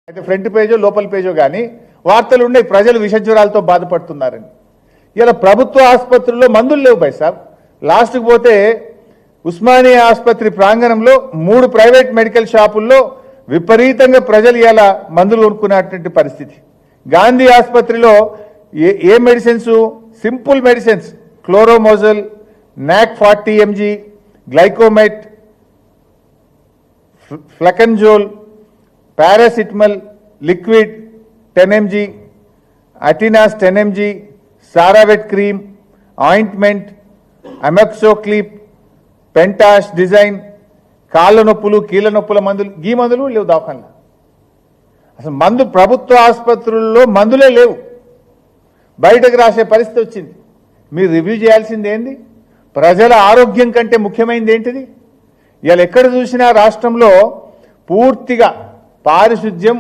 అయితే ఫ్రంట్ పేజో లోపల పేజో కానీ వార్తలు ఉన్నాయి ప్రజలు విషజ్వరాలతో బాధపడుతున్నారని. ఇలా ప్రభుత్వ ఆసుపత్రుల్లో మందులు లేవు భాయ్ సాబ్. లాస్ట్కి పోతే ఉస్మానియా ఆసుపత్రి ప్రాంగణంలో 3 ప్రైవేట్ మెడికల్ షాపుల్లో విపరీతంగా ప్రజలు ఇలా మందులు కొనుక్కునేటువంటి పరిస్థితి. గాంధీ ఆసుపత్రిలో ఏ మెడిసిన్స్, సింపుల్ మెడిసిన్స్, క్లోరోమోజల్, నాక్ 40 mg, Glycomet, fluconazole, paracetamol liquid 10 mg, అటినాస్ 10 mg, సారావెట్ క్రీమ్, ఆయింట్మెంట్, అమెక్సోక్లిప్, పెంటాష్ డిజైన్, కాళ్ళ నొప్పులు కీళ్ళ నొప్పుల మందులు, ఈ మందులు లేవు దవాఖానలో. అసలు మందు ప్రభుత్వ ఆసుపత్రుల్లో మందులే లేవు, బయటకు రాసే పరిస్థితి వచ్చింది. మీరు రివ్యూ చేయాల్సింది ఏంది? ప్రజల ఆరోగ్యం కంటే ముఖ్యమైనది ఏంటిది? ఇలా ఎక్కడ చూసినా రాష్ట్రంలో పూర్తిగా పారిశుద్ధ్యం